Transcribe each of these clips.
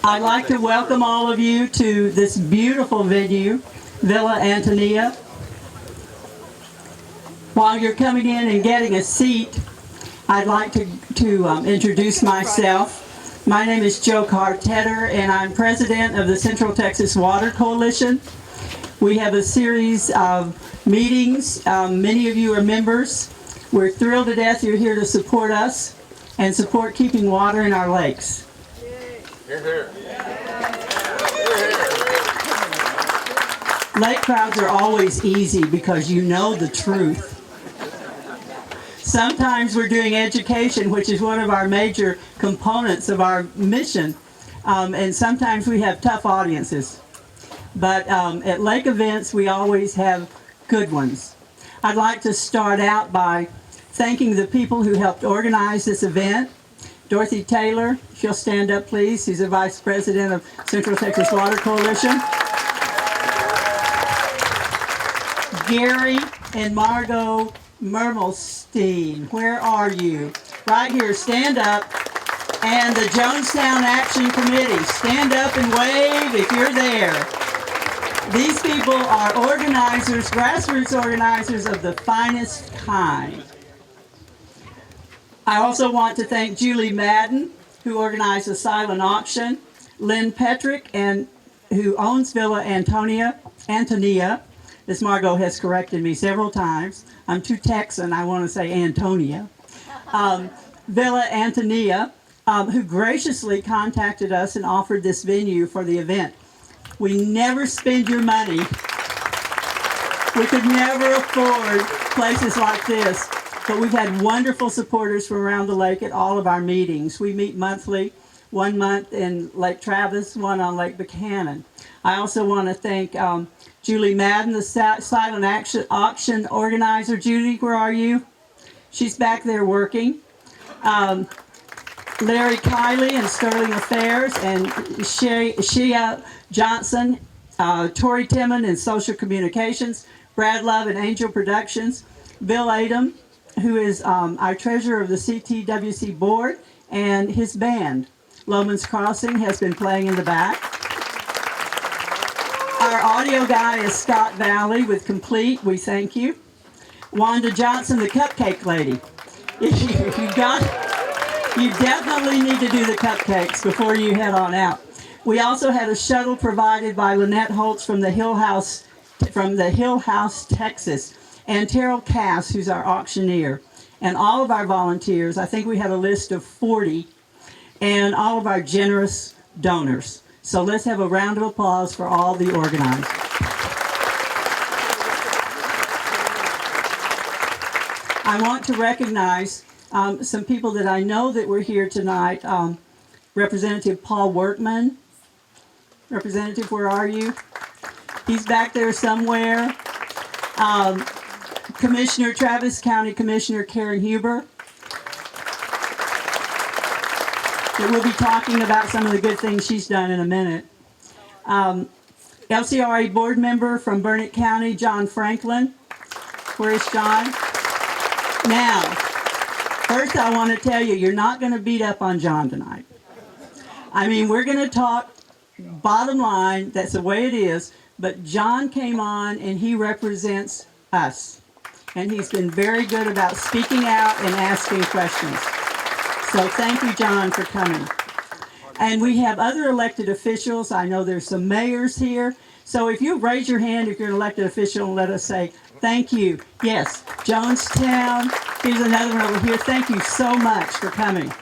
I'd like to welcome all of you to this beautiful venue, Villa Antonia. While you're coming in and getting a seat, I'd like to introduce myself. My name is Joe Cartetter, and I'm president of the Central Texas Water Coalition. We have a series of meetings. Many of you are members. We're thrilled to death you're here to support us and support keeping water in our lakes. Hear, hear. Lake crowds are always easy because you know the truth. Sometimes we're doing education, which is one of our major components of our mission, and sometimes we have tough audiences. But at lake events, we always have good ones. I'd like to start out by thanking the people who helped organize this event. Dorothy Taylor, if you'll stand up please, she's the Vice President of Central Texas Water Coalition. Gary and Margot Mermelstein, where are you? Right here, stand up. And the Jonestown Action Committee, stand up and wave if you're there. These people are organizers, grassroots organizers of the finest kind. I also want to thank Julie Madden, who organized the silent auction, Lynn Petrick, who owns Villa Antonia. This Margot has corrected me several times. I'm too Texan, I want to say Antonia. Villa Antonia, who graciously contacted us and offered this venue for the event. We never spend your money. We could never afford places like this. But we've had wonderful supporters from around the lake at all of our meetings. We meet monthly, 1 month in Lake Travis, one on Lake Buchanan. I also want to thank Julie Madden, the silent auction organizer. Judy, where are you? She's back there working. Larry Kiley and Sterling Affairs, and Shea Johnson, Tori Timmon in Social Communications, Brad Love and Angel Productions, Bill Adam, who is our treasurer of the CTWC board, and his band. Loman's Crossing has been playing in the back. Our audio guy is Scott Valley with Complete. We thank you. Wanda Johnson, the cupcake lady. You definitely need to do the cupcakes before you head on out. We also had a shuttle provided by Lynette Holtz from the Hill House, Texas, and Terrell Cass, who's our auctioneer, and all of our volunteers. I think we have a list of 40, and all of our generous donors. So let's have a round of applause for all the organizers. I want to recognize some people that I know that were here tonight. Representative Paul Workman. Representative, where are you? He's back there somewhere. Commissioner, Travis County Commissioner Karen Huber. That we'll be talking about some of the good things she's done in a minute. LCRA board member from Burnett County, John Franklin. Where is John? Now, first I want to tell you, you're not going to beat up on John tonight. I mean, we're going to talk bottom line, that's the way it is, but John came on and he represents us. And he's been very good about speaking out and asking questions. So thank you, John, for coming. And we have other elected officials. I know there's some mayors here. So if you raise your hand if you're an elected official and let us say thank you. Yes, Jonestown. Here's another one over here. Thank you so much for coming.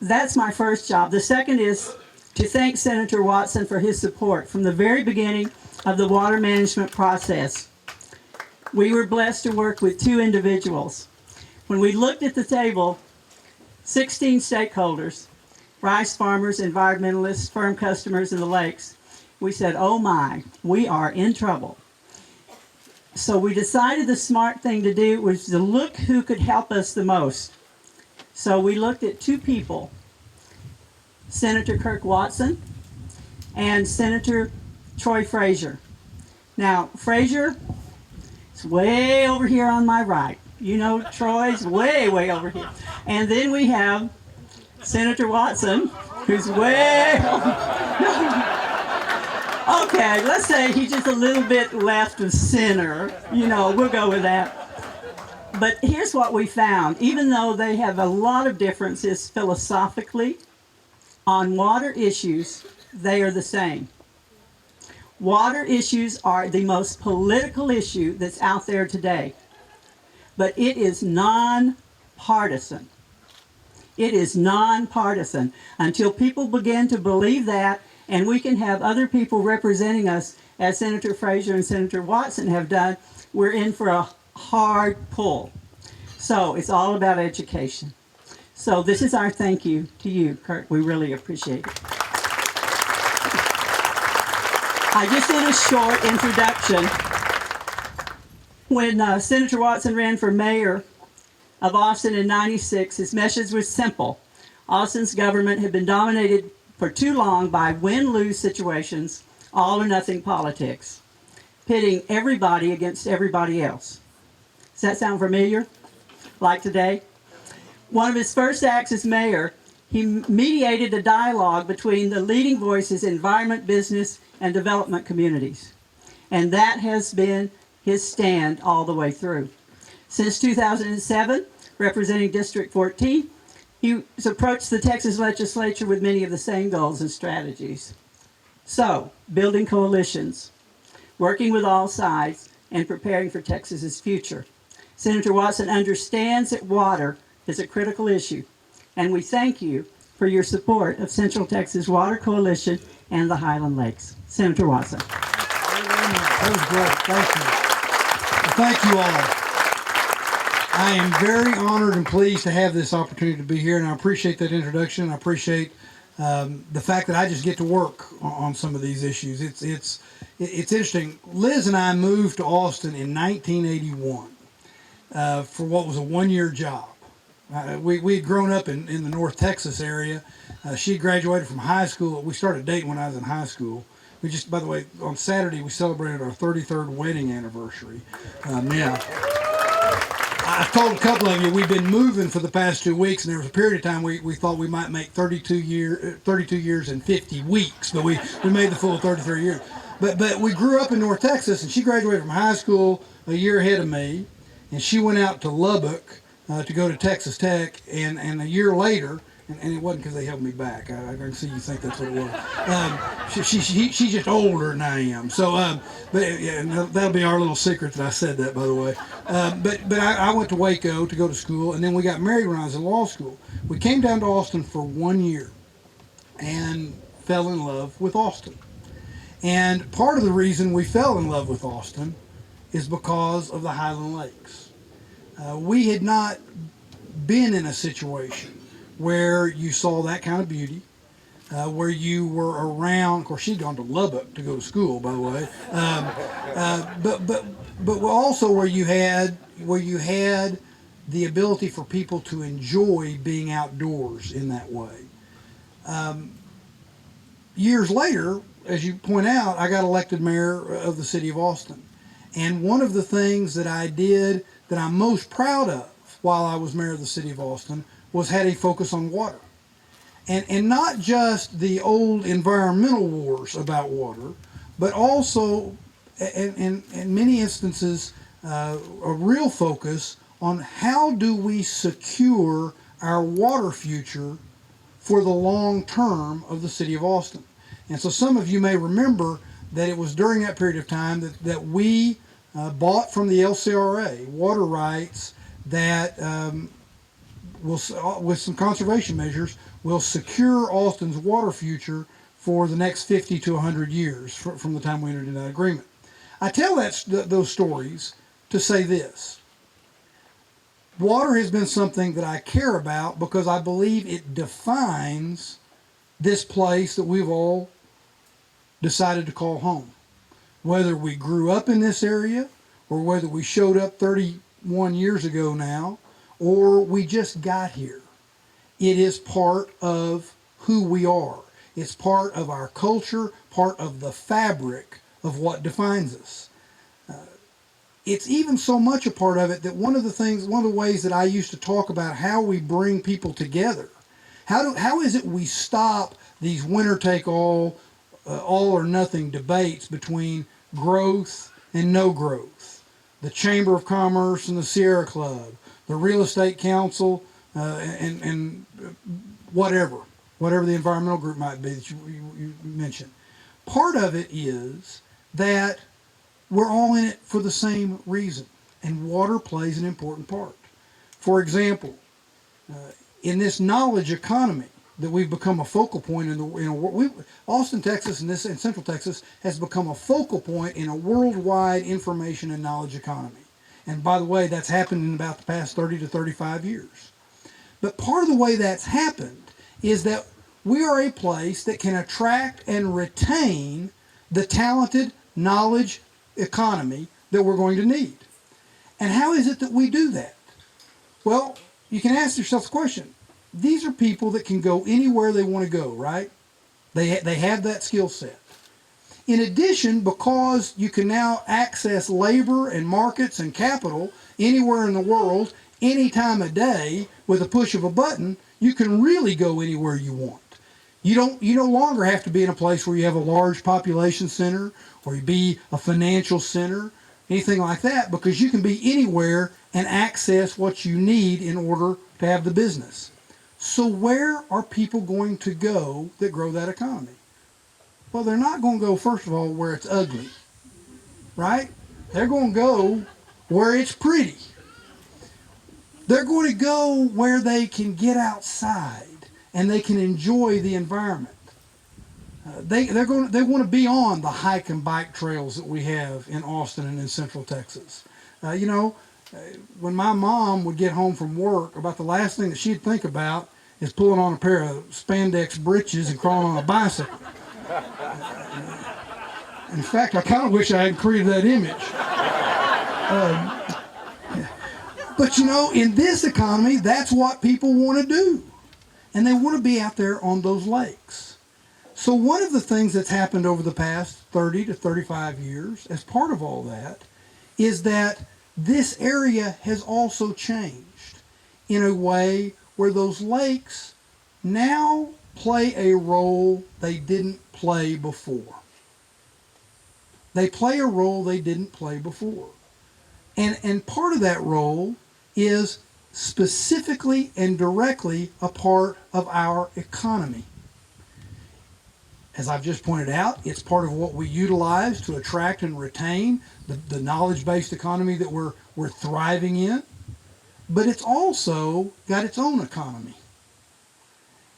That's my first job. The second is to thank Senator Watson for his support from the very beginning of the water management process. We were blessed to work with two individuals. When we looked at the table, 16 stakeholders, rice farmers, environmentalists, firm customers in the lakes, we said, oh my, we are in trouble. So we decided the smart thing to do was to look who could help us the most. So we looked at two people, Senator Kirk Watson and Senator Troy Frazier. Now, Frazier is way over here on my right. You know, Troy's way over here. And then we have Senator Watson. who's way okay, let's say he's just a little bit left of center. You know, we'll go with that. But here's what we found. Even though they have a lot of differences philosophically on water issues, they are the same. Water issues are the most political issue that's out there today. But it is nonpartisan. It is nonpartisan. Until people begin to believe that, and we can have other people representing us, as Senator Fraser and Senator Watson have done, we're in for a hard pull. So it's all about education. So this is our thank you to you, Kurt. We really appreciate it. I just did a short introduction. When Senator Watson ran for mayor of Austin in '96, his message was simple. Austin's government had been dominated for too long by win-lose situations, all or nothing politics, pitting everybody against everybody else. Does that sound familiar? Like today? One of his first acts as mayor, he mediated a dialogue between the leading voices in environment, business, and development communities. And that has been his stand all the way through. Since 2007, representing District 14, he has approached the Texas legislature with many of the same goals and strategies. So, building coalitions, working with all sides, and preparing for Texas's future. Senator Watson understands that water is a critical issue, and we thank you for your support of Central Texas Water Coalition and the Highland Lakes. Senator Watson. That was great. Thank you. Well, thank you all. I am very honored and pleased to have this opportunity to be here, and I appreciate that introduction. I appreciate the fact that I just get to work on some of these issues. It's interesting. Liz and I moved to Austin in 1981 for what was a one-year job. We had grown up in the North Texas area. She graduated from high school. We started dating when I was in high school. We just, by the way, on Saturday we celebrated our 33rd wedding anniversary. Yeah. I told a couple of you we've been moving for the past 2 weeks, and there was a period of time we thought we might make 32 years and 50 weeks, but we made the full 33 years. But we grew up in North Texas, and she graduated from high school a year ahead of me, and she went out to Lubbock to go to Texas Tech, and a year later, and it wasn't because they held me back. I can see you think that's what it was. She's just older than I am. So, but yeah, that'll be our little secret that I said that, by the way. But I went to Waco to go to school, and then we got married when I was in law school. We came down to Austin for 1 year and fell in love with Austin. And part of the reason we fell in love with Austin is because of the Highland Lakes. We had not been in a situation where you saw that kind of beauty, where you were around. Of course, she'd gone to Lubbock to go to school, by the way. But also where you had the ability for people to enjoy being outdoors in that way. Years later, as you point out, I got elected mayor of the city of Austin, and one of the things that I did that I'm most proud of while I was mayor of the city of Austin was had a focus on water. And not just the old environmental wars about water, but also, in many instances, a real focus on how do we secure our water future for the long term of the city of Austin. And so some of you may remember that it was during that period of time that we bought from the LCRA water rights that will, with some conservation measures, will secure Austin's water future for the next 50 to 100 years from the time we entered into that agreement. I tell those stories to say this. Water has been something that I care about because I believe it defines this place that we've all decided to call home. Whether we grew up in this area or whether we showed up 31 years ago now, or we just got here. It is part of who we are. It's part of our culture, part of the fabric of what defines us. It's even so much a part of it that one of the ways that I used to talk about how we bring people together How is it we stop these winner-take-all, all-or-nothing debates between growth and no growth? The Chamber of Commerce and the Sierra Club, the Real Estate Council, and whatever the environmental group might be that you mentioned. Part of it is that we're all in it for the same reason, and water plays an important part. For example, in this knowledge economy that we've become a focal point in the Austin, Texas, and Central Texas has become a focal point in a worldwide information and knowledge economy. And by the way, that's happened in about the past 30 to 35 years. But part of the way that's happened is that we are a place that can attract and retain the talented knowledge economy that we're going to need. And how is it that we do that? Well, you can ask yourself the question. These are people that can go anywhere they want to go, right? They have that skill set. In addition, because you can now access labor and markets and capital anywhere in the world, any time of day, with a push of a button, you can really go anywhere you want. You no longer have to be in a place where you have a large population center or you be a financial center, anything like that, because you can be anywhere and access what you need in order to have the business. So where are people going to go that grow that economy? Well, they're not going to go, first of all, where it's ugly, right? They're going to go where it's pretty. They're going to go where they can get outside and they can enjoy the environment. They want to be on the hike and bike trails that we have in Austin and in Central Texas. When my mom would get home from work, about the last thing that she'd think about is pulling on a pair of spandex breeches and crawling on a bicycle. In fact, I kind of wish I had created that image. But in this economy, that's what people want to do. And they want to be out there on those lakes. So one of the things that's happened over the past 30 to 35 years as part of all that is that this area has also changed in a way where those lakes now play a role they didn't play before. They play a role they didn't play before. And part of that role is specifically and directly a part of our economy. As I've just pointed out, it's part of what we utilize to attract and retain the knowledge-based economy that we're thriving in. But it's also got its own economy.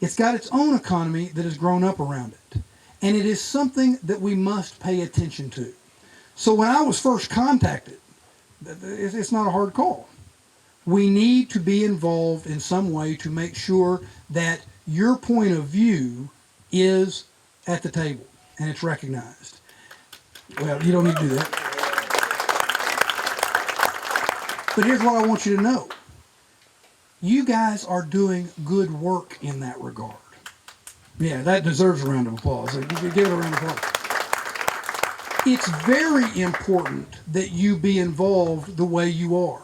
It's got its own economy that has grown up around it. And it is something that we must pay attention to. So when I was first contacted, it's not a hard call. We need to be involved in some way to make sure that your point of view is at the table and it's recognized. Well, you don't need to do that. But here's what I want you to know. You guys are doing good work in that regard. Yeah, that deserves a round of applause. So give it a round of applause. It's very important that you be involved the way you are.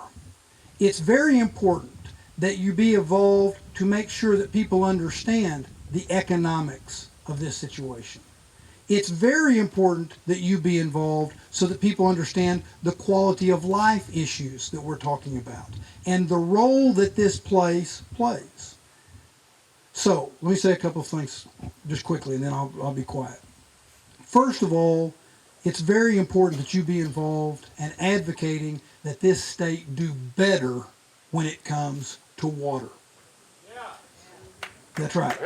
It's very important that you be involved to make sure that people understand the economics of this situation. It's very important that you be involved so that people understand the quality of life issues that we're talking about and the role that this place plays. So, let me say a couple of things just quickly and then I'll be quiet. First of all, it's very important that you be involved and advocating that this state do better when it comes to water. Yeah. That's right.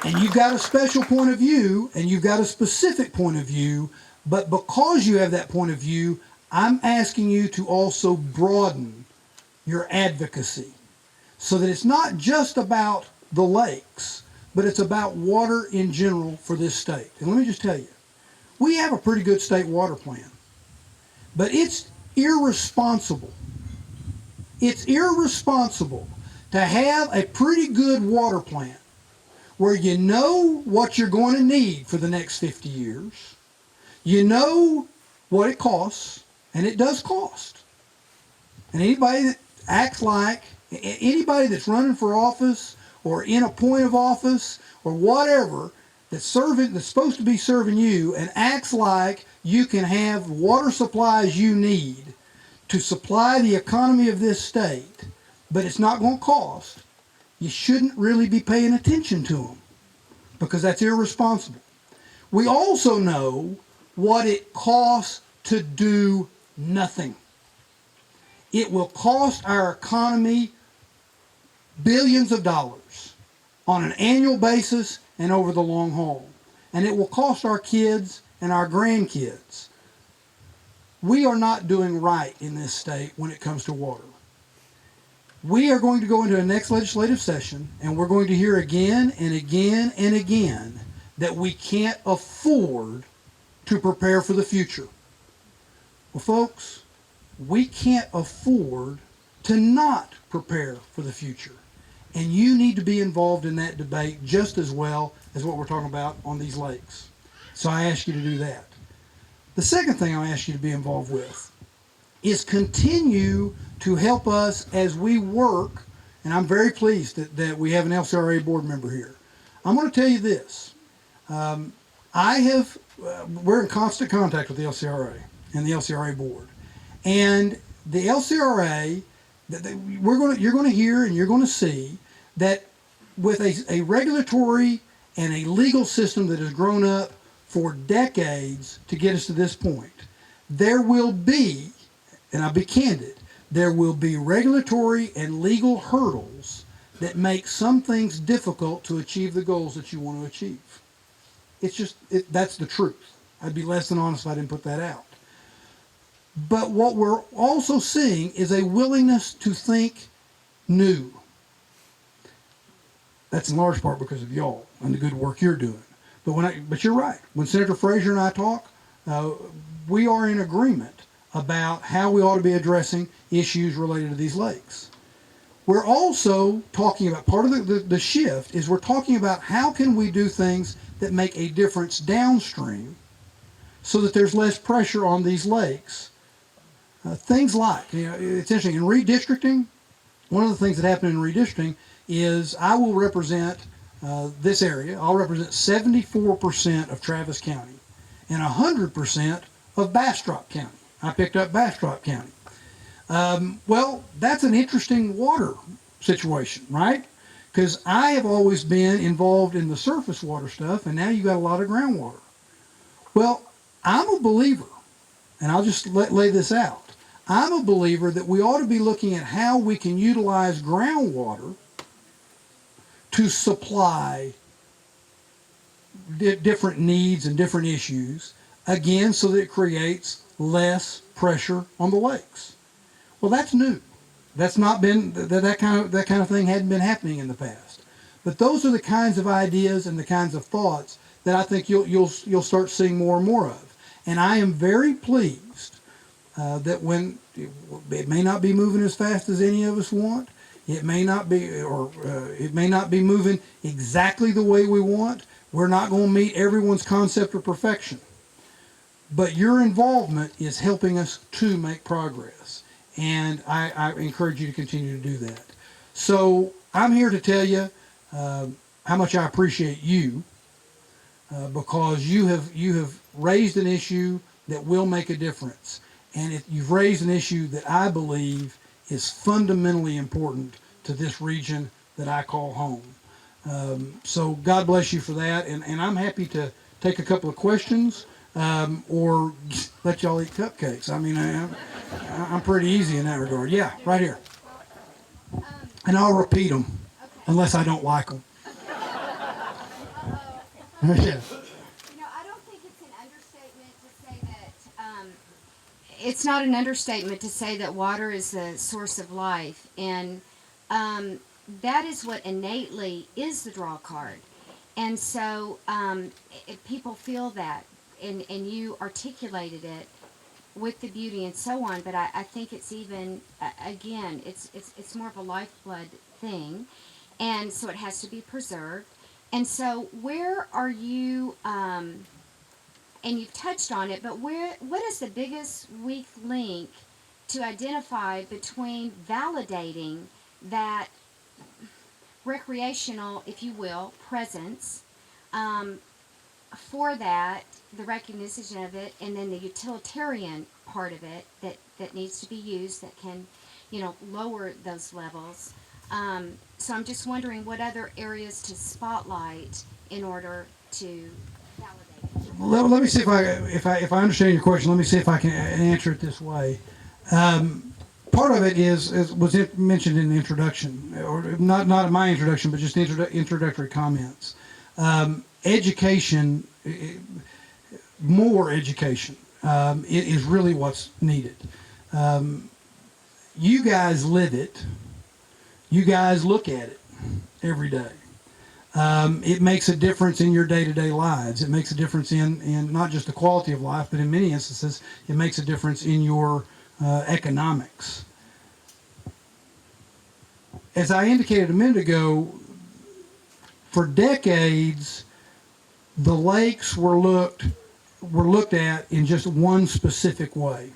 And you've got a special point of view and you've got a specific point of view, but because you have that point of view, I'm asking you to also broaden your advocacy so that it's not just about the lakes, but it's about water in general for this state. And let me just tell you, we have a pretty good state water plan, but it's irresponsible. It's irresponsible to have a pretty good water plan where you know what you're going to need for the next 50 years. You know what it costs, and it does cost. And anybody that acts like Anybody that's running for office or in a point of office or whatever that's supposed to be serving you and acts like you can have water supplies you need to supply the economy of this state, but it's not going to cost, you shouldn't really be paying attention to them because that's irresponsible. We also know what it costs to do nothing. It will cost our economy billions of dollars on an annual basis and over the long haul. And it will cost our kids and our grandkids. We are not doing right in this state when it comes to water. We are going to go into the next legislative session, and we're going to hear again and again and again that we can't afford to prepare for the future. Well, folks, we can't afford to not prepare for the future. And you need to be involved in that debate just as well as what we're talking about on these lakes. So I ask you to do that. The second thing I ask you to be involved with is continue to help us as we work, and I'm very pleased that we have an LCRA board member here. I'm going to tell you this. We're in constant contact with the LCRA and the LCRA board. And the LCRA, you're going to hear and you're going to see that with a regulatory and a legal system that has grown up for decades to get us to this point, there will be, and I'll be candid, there will be regulatory and legal hurdles that make some things difficult to achieve the goals that you want to achieve. That's the truth. I'd be less than honest if I didn't put that out. But what we're also seeing is a willingness to think new. That's in large part because of y'all and the good work you're doing. But you're right. When Senator Frazier and I talk, we are in agreement about how we ought to be addressing issues related to these lakes. We're also talking about, part of the shift is we're talking about how can we do things that make a difference downstream so that there's less pressure on these lakes. Things like, it's interesting, in redistricting, one of the things that happened in redistricting is I will represent this area. I'll represent 74% of Travis County and 100% of Bastrop County. I picked up Bastrop County. Well, that's an interesting water situation, right? Because I have always been involved in the surface water stuff, and now you got a lot of groundwater. Well, I'm a believer, and I'll just lay this out. I'm a believer that we ought to be looking at how we can utilize groundwater to supply different needs and different issues, again, so that it creates less pressure on the lakes. Well, that's new. That's not been that kind of thing hadn't been happening in the past. But those are the kinds of ideas and the kinds of thoughts that I think you'll start seeing more and more of. And I am very pleased that when it may not be moving as fast as any of us want, it may not be, it may not be moving exactly the way we want. We're not going to meet everyone's concept of perfection. But your involvement is helping us to make progress. And I encourage you to continue to do that. So I'm here to tell you how much I appreciate you because you have raised an issue that will make a difference. And you've raised an issue that I believe is fundamentally important to this region that I call home. So God bless you for that. And I'm happy to take a couple of questions or let y'all eat cupcakes. I mean, I'm pretty easy in that regard. Yeah, right here. And I'll repeat them unless I don't like them. Yeah. I don't think it's an understatement to say that it's not an understatement to say that water is the source of life, and that is what innately is the draw card. And so people feel that, and you articulated it with the beauty and so on, but I think it's even, again, it's more of a lifeblood thing, and so it has to be preserved. And so where are you, and you've touched on it, but what is the biggest weak link to identify between validating that recreational, if you will, presence, for that, the recognition of it, and then the utilitarian part of it that needs to be used that can, lower those levels. So I'm just wondering what other areas to spotlight in order to validate it. Let me see if I understand your question. Let me see if I can answer it this way. Part of it was mentioned in the introduction, or not in my introduction, but just introductory comments. Education, more education, is really what's needed. You guys live it. You guys look at it every day. It makes a difference in your day-to-day lives. It makes a difference in not just the quality of life, but in many instances, it makes a difference in your economics. As I indicated a minute ago, for decades, the lakes were looked at in just one specific way.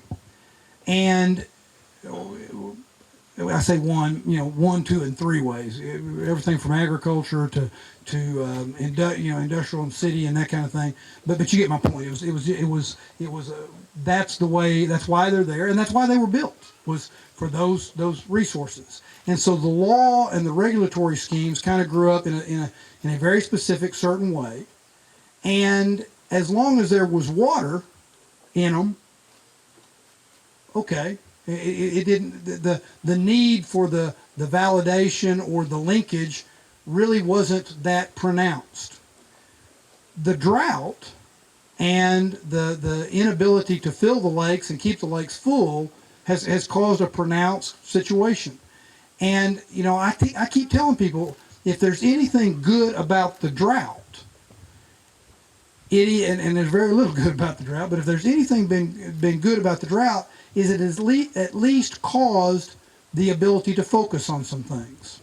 And I say one, two, and three ways. Everything from agriculture to industrial and city and that kind of thing. But you get my point. That's the way. That's why they're there, and that's why they were built, was for those resources. And so the law and the regulatory schemes kind of grew up in a very specific, certain way. And as long as there was water in them, okay. It didn't, the need for the validation or the linkage really wasn't that pronounced. The drought and the inability to fill the lakes and keep the lakes full has caused a pronounced situation. And I keep telling people, if there's anything good about the drought, and there's very little good about the drought, but if there's anything been good about the drought, is it has at least caused the ability to focus on some things.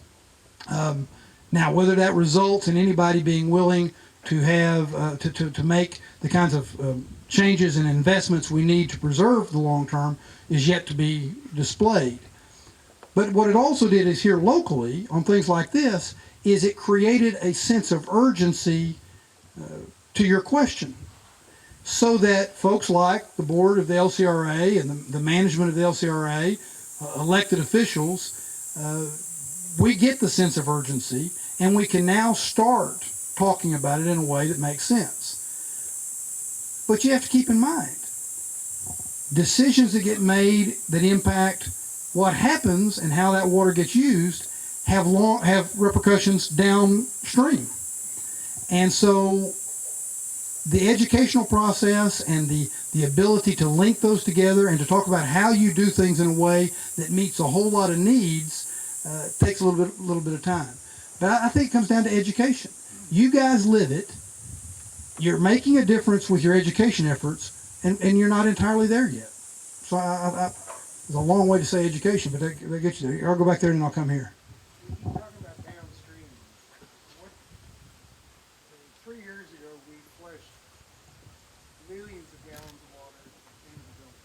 Now, whether that results in anybody being willing to have to make the kinds of changes and investments we need to preserve the long term is yet to be displayed. But what it also did is here locally on things like this is it created a sense of urgency to your question, so that folks like the board of the LCRA and the management of the LCRA, elected officials, we get the sense of urgency, and we can now start talking about it in a way that makes sense. But you have to keep in mind, decisions that get made that impact what happens and how that water gets used have repercussions downstream. And so the educational process and the ability to link those together and to talk about how you do things in a way that meets a whole lot of needs takes a little bit of time. But I think it comes down to education. You guys live it. You're making a difference with your education efforts, and you're not entirely there yet. So it's a long way to say education, but that gets you there. I'll go back there and I'll come here. You're talking about downstream. 3 years ago, we flushed millions of gallons of water into the building.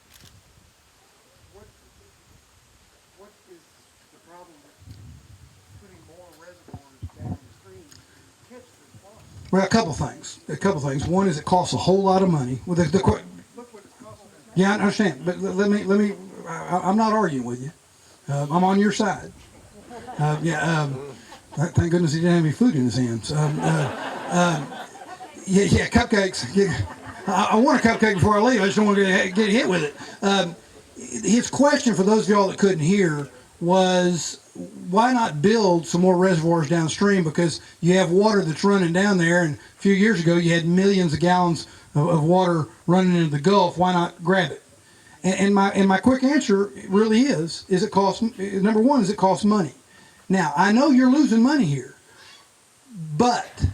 What is the problem with putting more reservoirs downstream to catch this water? Well, a couple things. One is it costs a whole lot of money. Well, Look what it's costing. yeah, I understand, but let me. I'm not arguing with you. I'm on your side. Thank goodness he didn't have any food in his hands. Yeah, cupcakes. I want a cupcake before I leave. I just don't want to get hit with it. His question for those of y'all that couldn't hear was, why not build some more reservoirs downstream? Because you have water that's running down there, and a few years ago you had millions of gallons of water running into the Gulf. Why not grab it? And my quick answer really is it costs, number one, is it costs money. Now, I know you're losing money here, but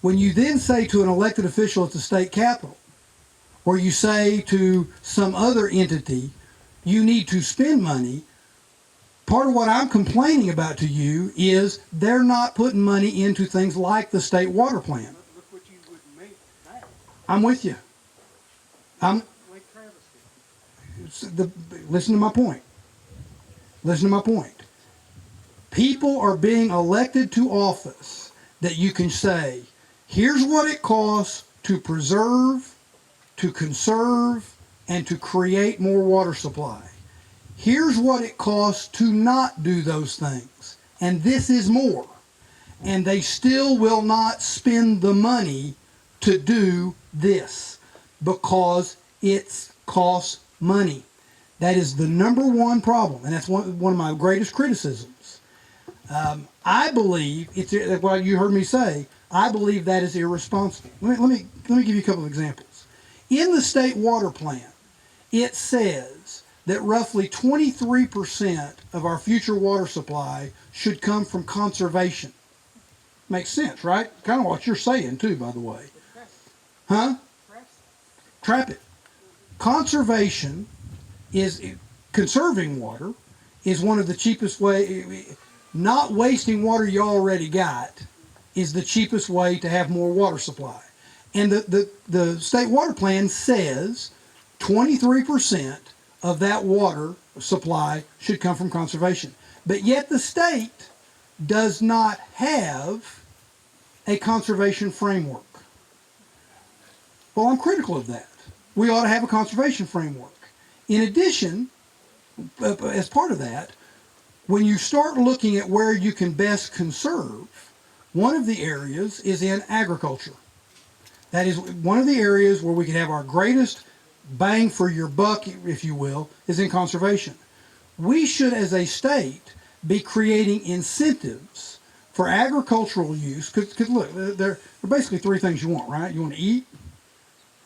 when you then say to an elected official at the state capitol, or you say to some other entity, you need to spend money, part of what I'm complaining about to you is they're not putting money into things like the state water plan. Look what you would make back. I'm with you. Like Travis did. Listen to my point. People are being elected to office that you can say, here's what it costs to preserve, to conserve, and to create more water supply. Here's what it costs to not do those things. And this is more. And they still will not spend the money to do this because it costs money. That is the number one problem, and that's one of my greatest criticisms. I believe it's what you heard me say. I believe that is irresponsible. Let me give you a couple of examples. In the state water plan, it says that roughly 23% of our future water supply should come from conservation. Makes sense, right? Kind of what you're saying too, by the way. Huh? Trap it. Conservation is conserving water is one of the cheapest way. Not wasting water you already got is the cheapest way to have more water supply. And the state water plan says 23% of that water supply should come from conservation. But yet the state does not have a conservation framework. Well, I'm critical of that. We ought to have a conservation framework. In addition, as part of that, when you start looking at where you can best conserve, one of the areas is in agriculture. That is one of the areas where we can have our greatest bang for your buck, if you will, is in conservation. We should, as a state, be creating incentives for agricultural use. Because look, there are basically three things you want, right? You want to eat,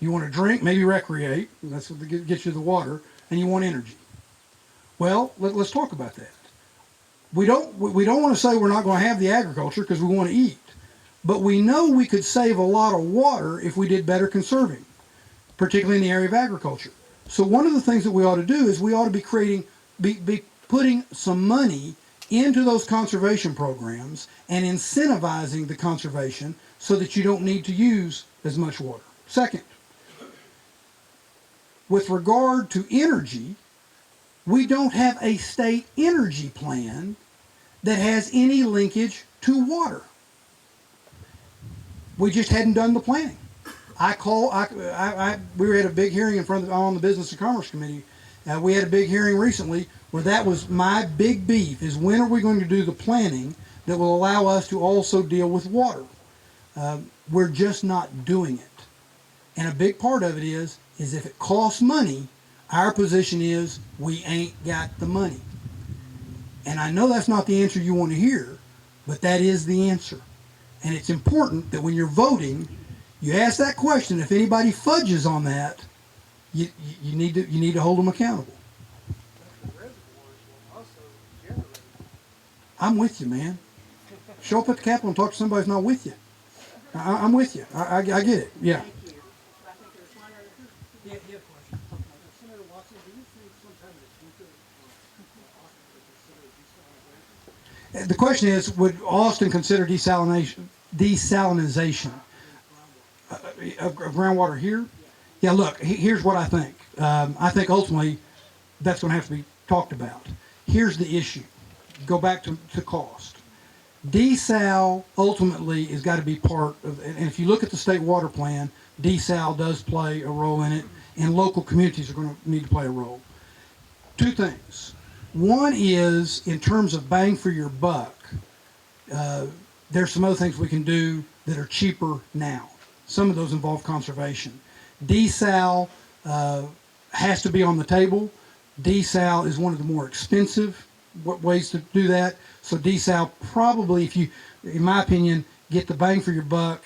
you want to drink, maybe recreate. That's what gets you the water, and you want energy. Well, let's talk about that. We don't want to say we're not going to have the agriculture because we want to eat, but we know we could save a lot of water if we did better conserving, particularly in the area of agriculture. So one of the things that we ought to do is we ought to be putting some money into those conservation programs and incentivizing the conservation so that you don't need to use as much water. Second, with regard to energy, we don't have a state energy plan that has any linkage to water. We just hadn't done the planning. We were at a big hearing on the Business and Commerce Committee. We had a big hearing recently where that was my big beef, is when are we going to do the planning that will allow us to also deal with water? We're just not doing it. And a big part of it is if it costs money, our position is we ain't got the money. And I know that's not the answer you want to hear, but that is the answer. And it's important that when you're voting, you ask that question. If anybody fudges on that, you need to hold them accountable. The reservoirs will also generate. I'm with you, man. Show up at the Capitol and talk to somebody who's not with you. I'm with you. I get it. Yeah. Thank you. I think there's one other. Yeah, question. Senator Watson, do you think sometime in the future Austin could consider desalination? The question is, would Austin consider desalinization of groundwater here? Yeah, look, here's what I think. I think ultimately that's going to have to be talked about. Here's the issue. Go back to cost. Desal ultimately has got to be part of, and if you look at the state water plan, desal does play a role in it, and local communities are going to need to play a role. Two things. One is, in terms of bang for your buck, there's some other things we can do that are cheaper now. Some of those involve conservation. Desal has to be on the table. Desal is one of the more expensive ways to do that. So desal probably, if you, in my opinion, get the bang for your buck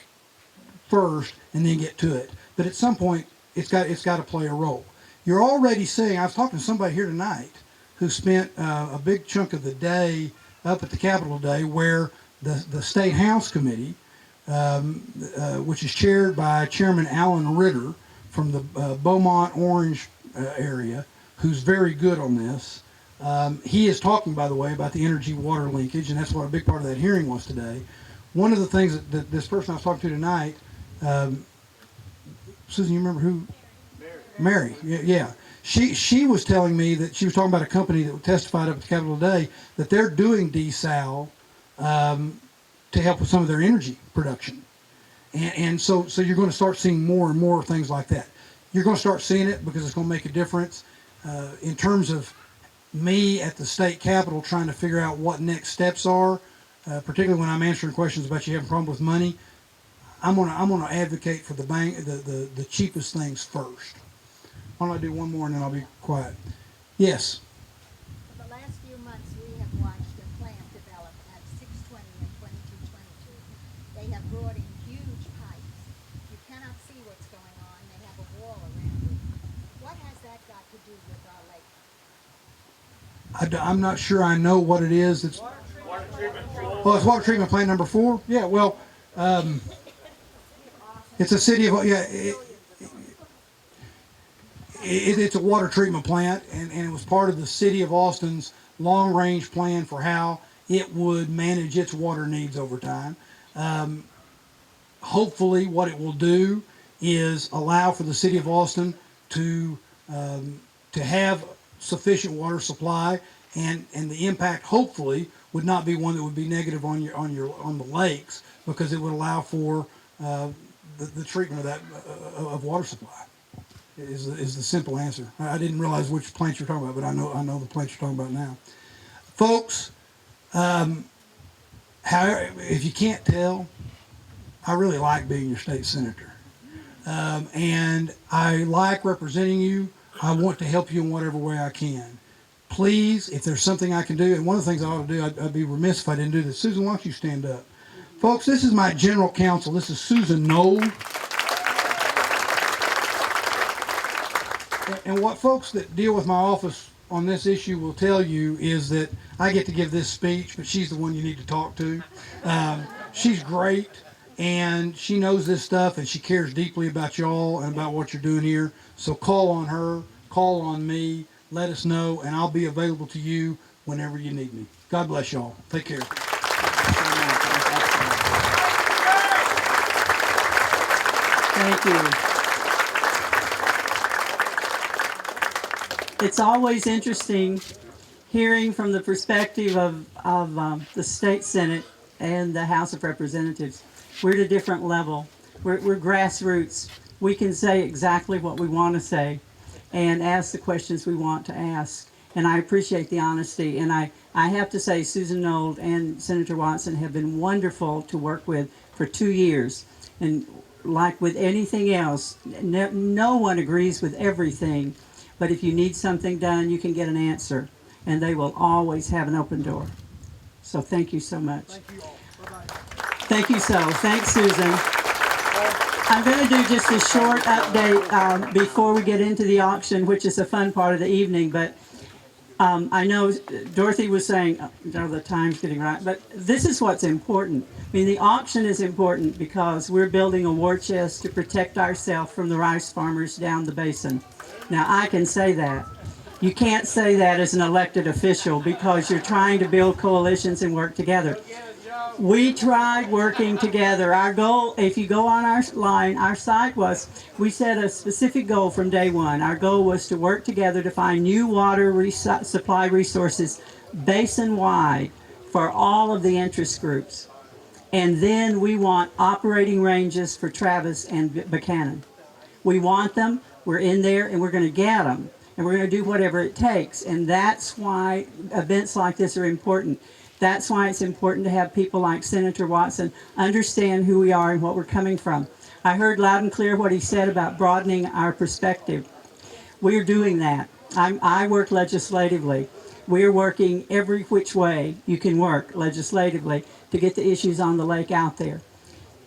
first and then get to it. But at some point, it's got to play a role. You're already seeing, I was talking to somebody here tonight who spent a big chunk of the day up at the Capitol today where the State House Committee, which is chaired by Chairman Alan Ritter from the Beaumont Orange area, who's very good on this. He is talking, by the way, about the energy-water linkage, and that's what a big part of that hearing was today. One of the things that this person I was talking to tonight, Susan, you remember who? Mary, yeah. She was telling me that she was talking about a company that testified up at the Capitol today that they're doing desal to help with some of their energy production. And so you're going to start seeing more and more things like that. You're going to start seeing it because it's going to make a difference. In terms of me at the state capitol trying to figure out what next steps are, particularly when I'm answering questions about you having a problem with money, I'm gonna advocate for the bank, the cheapest things first. Why don't I do one more and then I'll be quiet? Yes. For the last few months, we have watched a plant develop at 620 and 2222. They have brought in huge pipes. You cannot see what's going on. They have a wall around it. What has that got to do with our lake? I'm not sure I know what it is. It's it's water treatment plant number 4. Yeah, well, it's a city of it's a water treatment plant, and it was part of the city of Austin's long-range plan for how it would manage its water needs over time. Hopefully, what it will do is allow for the city of Austin to have sufficient water supply, and the impact hopefully would not be one that would be negative on the lakes, because it would allow for the treatment of that of water supply. Is the simple answer. I didn't realize which plant you're talking about, but I know the plant you're talking about now, folks. If you can't tell, I really like being your state senator, and I like representing you. I want to help you in whatever way I can. Please, if there's something I can do, and one of the things I ought to do, I'd be remiss if I didn't do this. Susan, why don't you stand up? Folks, this is my general counsel. This is Susan Knoll. And what folks that deal with my office on this issue will tell you is that I get to give this speech, but she's the one you need to talk to. She's great, and she knows this stuff, and she cares deeply about y'all and about what you're doing here. So call on her, call on me, let us know, and I'll be available to you whenever you need me. God bless y'all. Take care. Thank you. It's always interesting hearing from the perspective of the state senate and the House of Representatives. We're at a different level. We're grassroots. We can say exactly what we want to say and ask the questions we want to ask. And I appreciate the honesty. And I have to say, Susan Knoll and Senator Watson have been wonderful to work with for 2 years. And like with anything else, no one agrees with everything. But if you need something done, you can get an answer. And they will always have an open door. So thank you so much. Thank you all. Bye-bye. Thank you so. Thanks, Susan. I'm going to do just a short update before we get into the auction, which is a fun part of the evening. But I know Dorothy was saying, the time's getting right, but this is what's important. I mean, the auction is important because we're building a war chest to protect ourselves from the rice farmers down the basin. Now, I can say that. You can't say that as an elected official because you're trying to build coalitions and work together. We tried working together. Our goal, if you go on our line, our site was, we set a specific goal from day one. Our goal was to work together to find new water supply resources basin-wide for all of the interest groups. And then we want operating ranges for Travis and Buchanan. We want them. We're in there, and we're going to get them. And we're going to do whatever it takes. And that's why events like this are important. That's why it's important to have people like Senator Watson understand who we are and what we're coming from. I heard loud and clear what he said about broadening our perspective. We're doing that. I work legislatively. We're working every which way you can work legislatively to get the issues on the lake out there.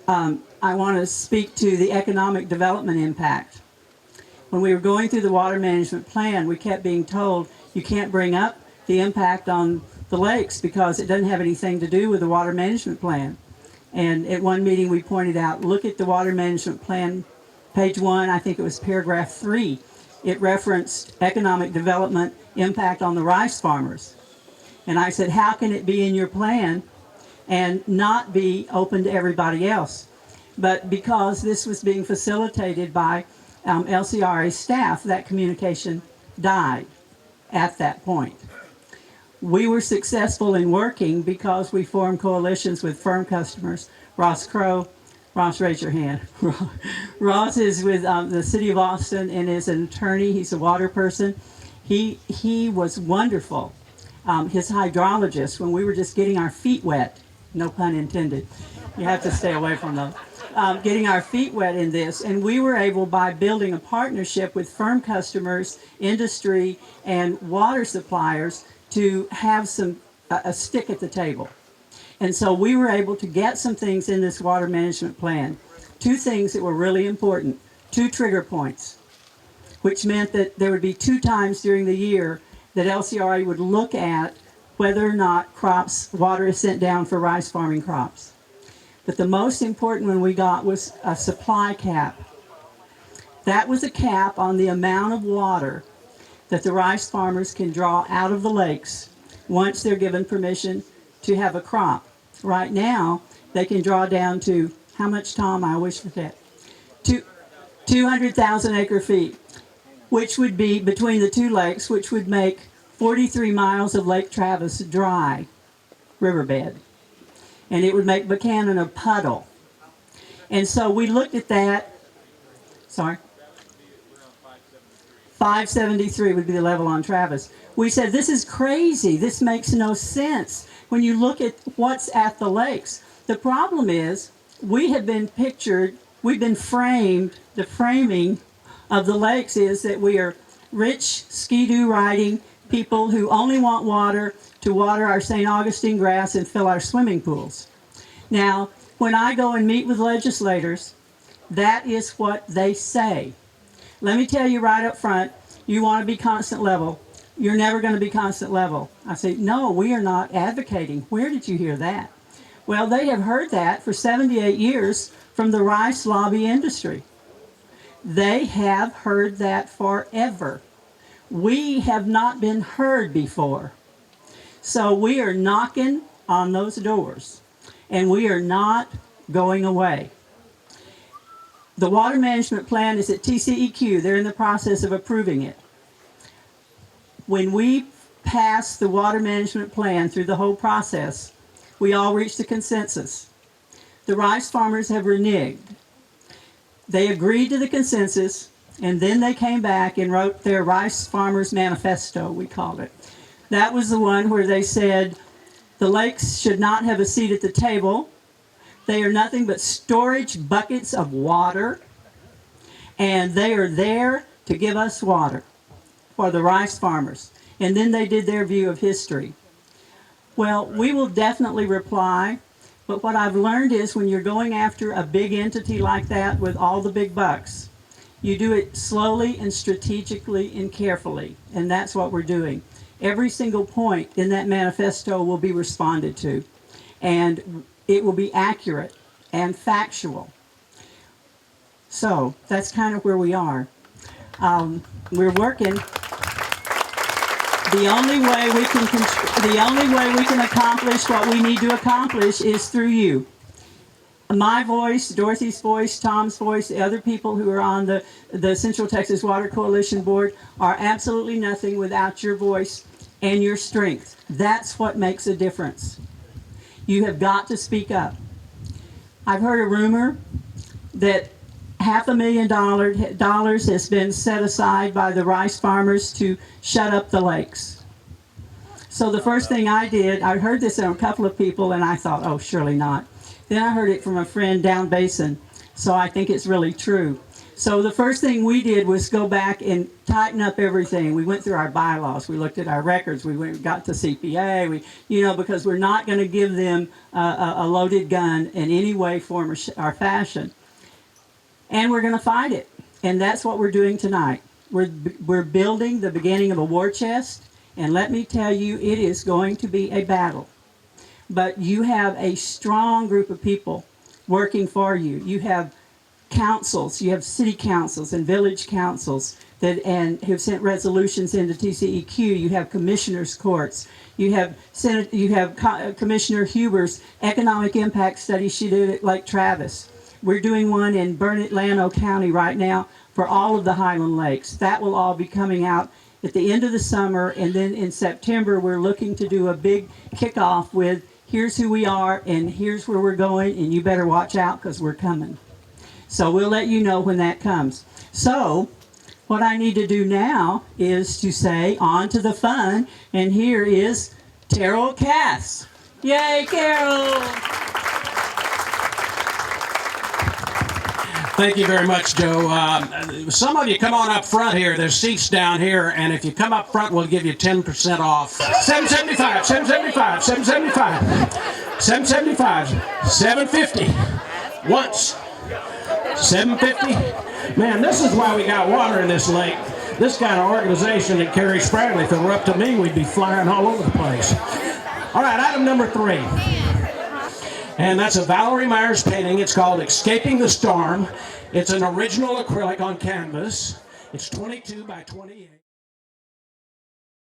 I want to speak to the economic development impact. When we were going through the water management plan, we kept being told you can't bring up the impact on the lakes because it doesn't have anything to do with the water management plan. And at one meeting we pointed out, look at the water management plan, page 1, I think it was paragraph 3. It referenced economic development impact on the rice farmers. And I said, how can it be in your plan and not be open to everybody else? But because this was being facilitated by LCRA staff, that communication died at that point. We were successful in working because we formed coalitions with firm customers. Ross Crow, Ross, raise your hand. Ross is with the city of Austin and is an attorney. He's a water person. He was wonderful. His hydrologist, when we were just getting our feet wet, no pun intended. You have to stay away from those. Getting our feet wet in this, and we were able, by building a partnership with firm customers, industry, and water suppliers, to have a stick at the table. And so we were able to get some things in this water management plan. Two things that were really important. 2 trigger points, which meant that there would be 2 times during the year that LCRA would look at whether or not water is sent down for rice farming crops. But the most important one we got was a supply cap. That was a cap on the amount of water that the rice farmers can draw out of the lakes once they're given permission to have a crop. Right now, they can draw down to, how much, Tom? I always forget. 200,000 acre feet, which would be between the 2 lakes, which would make 43 miles of Lake Travis dry riverbed. And it would make Buchanan a puddle. And so we looked at that. Sorry? 573 would be the level on Travis. We said, this is crazy. This makes no sense when you look at what's at the lakes. The problem is, we've been framed, the framing of the lakes is that we are rich, ski-doo riding people who only want water to water our St. Augustine grass and fill our swimming pools. Now, when I go and meet with legislators, that is what they say. Let me tell you right up front, you want to be constant level. You're never going to be constant level. I say, no, we are not advocating. Where did you hear that? Well, they have heard that for 78 years from the rice lobby industry. They have heard that forever. We have not been heard before. So we are knocking on those doors, and we are not going away. The water management plan is at TCEQ. They're in the process of approving it. When we passed the water management plan through the whole process, we all reached a consensus. The rice farmers have reneged. They agreed to the consensus, and then they came back and wrote their Rice Farmers Manifesto, we called it. That was the one where they said the lakes should not have a seat at the table. They are nothing but storage buckets of water, and they are there to give us water for the rice farmers. And then they did their view of history. Well, we will definitely reply, but what I've learned is when you're going after a big entity like that with all the big bucks, you do it slowly and strategically and carefully, and that's what we're doing. Every single point in that manifesto will be responded to, and it will be accurate and factual. So that's kind of where we are. We're working. The only way we can accomplish what we need to accomplish is through you. My voice, Dorothy's voice, Tom's voice, the other people who are on the Central Texas Water Coalition Board are absolutely nothing without your voice and your strength. That's what makes a difference. You have got to speak up. I've heard a rumor that $500,000 has been set aside by the rice farmers to shut up the lakes. So the first thing I did, I heard this from a couple of people, and I thought, oh, surely not. Then I heard it from a friend down basin, so I think it's really true. So the first thing we did was go back and tighten up everything. We went through our bylaws. We looked at our records. We got to CPA. Because we're not going to give them a loaded gun in any way, form, or fashion. And we're going to fight it. And that's what we're doing tonight. We're building the beginning of a war chest. And let me tell you, it is going to be a battle. But you have a strong group of people working for you. You have councils, you have city councils and village councils and have sent resolutions into TCEQ. You have commissioners' courts. You have Commissioner Huber's economic impact study she did at Lake Travis. We're doing one in Bernalillo County right now for all of the Highland Lakes. That will all be coming out at the end of the summer, and then in September we're looking to do a big kickoff with here's who we are and here's where we're going, and you better watch out because we're coming. So we'll let you know when that comes. So what I need to do now is to say on to the fun, and here is Carol Cass. Yay, Carol! Thank you very much, Joe. Some of you come on up front here. There's seats down here, and if you come up front, we'll give you 10% off. $7.75, $7.75, $7.75, $7.75, $7.50. Once. $7.50. Man, this is why we got water in this lake. This kind of organization that carries Spratley. If it were up to me, we'd be flying all over the place. All right, item number 3. And that's a Valerie Myers painting. It's called Escaping the Storm. It's an original acrylic on canvas. It's 22 by 28.